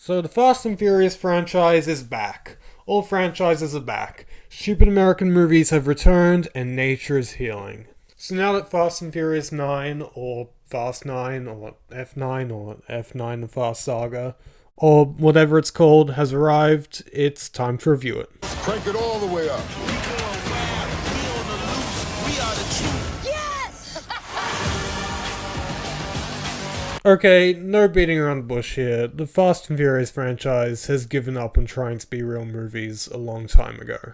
So the Fast and Furious franchise is back. All franchises are back. Stupid American movies have returned, and nature is healing. So now that Fast and Furious 9, or Fast 9, or F9, or F9 The Fast Saga, or whatever it's called, has arrived, it's time to review it. Crank it all the way up. Okay, no beating around the bush here. The Fast and Furious franchise has given up on trying to be real movies a long time ago.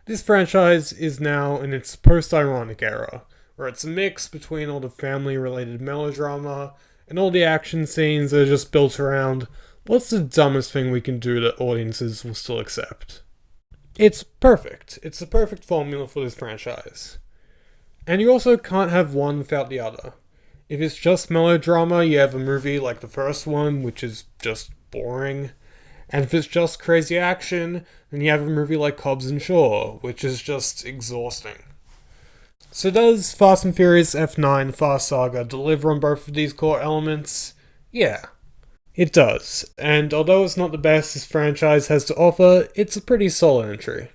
This franchise is now in its post-ironic era, where it's a mix between all the family-related melodrama and all the action scenes that are just built around what's the dumbest thing we can do that audiences will still accept. It's perfect. It's the perfect formula for this franchise. And you also can't have one without the other. If it's just melodrama, you have a movie like the first one, which is just boring. And if it's just crazy action, then you have a movie like Hobbs and Shaw, which is just exhausting. So does Fast and Furious F9 Fast Saga deliver on both of these core elements? Yeah, it does. And although it's not the best this franchise has to offer, it's a pretty solid entry.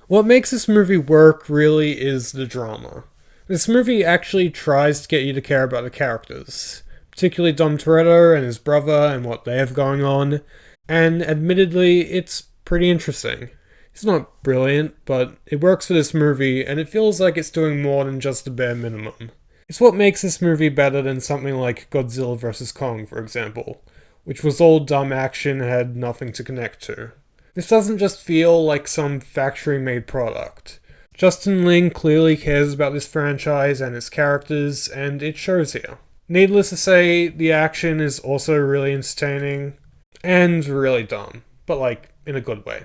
What makes this movie work really is the drama. This movie actually tries to get you to care about the characters, particularly Dom Toretto and his brother and what they have going on, and admittedly, it's pretty interesting. It's not brilliant, but it works for this movie, and it feels like it's doing more than just the bare minimum. It's what makes this movie better than something like Godzilla vs. Kong, for example, which was all dumb action and had nothing to connect to. This doesn't just feel like some factory-made product. Justin Lin clearly cares about this franchise and its characters, and it shows here. Needless to say, the action is also really entertaining, and really dumb, but in a good way.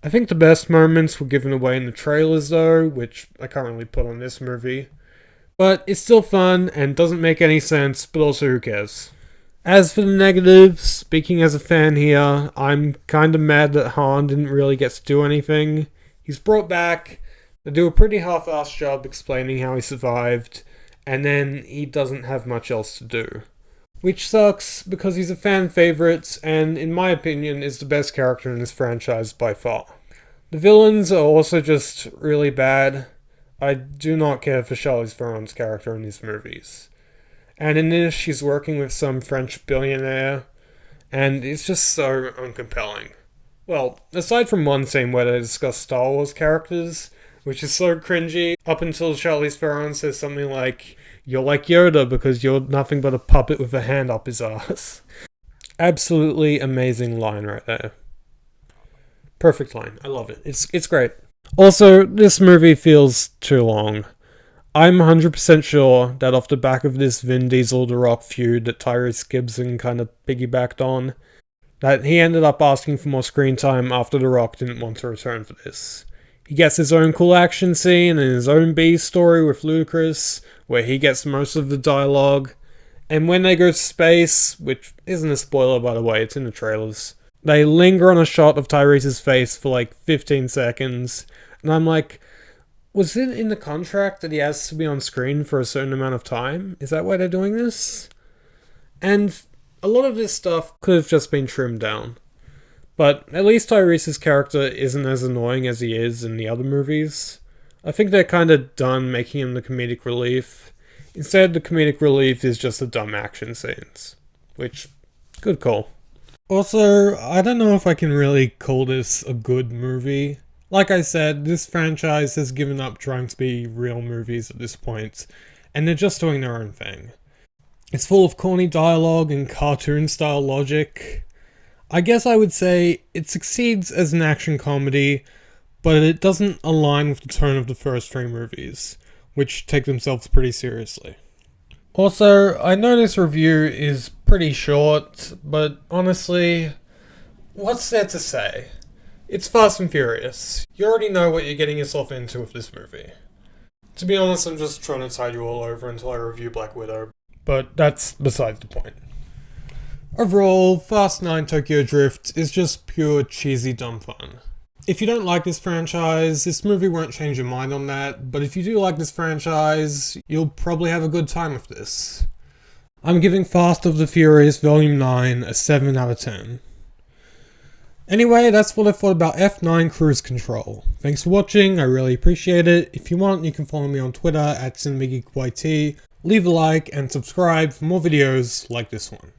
I think the best moments were given away in the trailers though, which I can't really put on this movie. But it's still fun, and doesn't make any sense, but also who cares. As for the negatives, speaking as a fan here, I'm kinda mad that Han didn't really get to do anything. He's brought back. They do a pretty half-assed job explaining how he survived, and then he doesn't have much else to do. Which sucks, because he's a fan favourite, and in my opinion is the best character in this franchise by far. The villains are also just really bad. I do not care for Charlize Theron's character in these movies. And in this, she's working with some French billionaire, and it's just so uncompelling. Well, aside from one scene where they discuss Star Wars characters, which is so cringy, up until Charlize Theron says something like, "You're like Yoda because you're nothing but a puppet with a hand up his ass." Absolutely amazing line right there. Perfect line. I love it. It's great. Also, this movie feels too long. I'm 100% sure that off the back of this Vin Diesel-The Rock feud that Tyrese Gibson kind of piggybacked on, that he ended up asking for more screen time after The Rock didn't want to return for this. He gets his own cool action scene and his own B story with Ludacris, where he gets most of the dialogue. And when they go to space, which isn't a spoiler by the way, it's in the trailers, they linger on a shot of Tyrese's face for 15 seconds. And I'm like, was it in the contract that he has to be on screen for a certain amount of time? Is that why they're doing this? And a lot of this stuff could have just been trimmed down. But at least Tyrese's character isn't as annoying as he is in the other movies. I think they're kind of done making him the comedic relief. Instead, the comedic relief is just the dumb action scenes. Which, good call. Also, I don't know if I can really call this a good movie. Like I said, this franchise has given up trying to be real movies at this point, and they're just doing their own thing. It's full of corny dialogue and cartoon-style logic. I guess I would say it succeeds as an action comedy, but it doesn't align with the tone of the first three movies, which take themselves pretty seriously. Also, I know this review is pretty short, but honestly, what's there to say? It's Fast and Furious. You already know what you're getting yourself into with this movie. To be honest, I'm just trying to tide you all over until I review Black Widow, but that's besides the point. Overall, Fast 9 Tokyo Drift is just pure cheesy dumb fun. If you don't like this franchise, this movie won't change your mind on that, but if you do like this franchise, you'll probably have a good time with this. I'm giving Fast of the Furious Volume 9 a 7 out of 10. Anyway, that's what I thought about F9 Cruise Control. Thanks for watching, I really appreciate it. If you want, you can follow me on Twitter at CinemaGeekYT. Leave a like and subscribe for more videos like this one.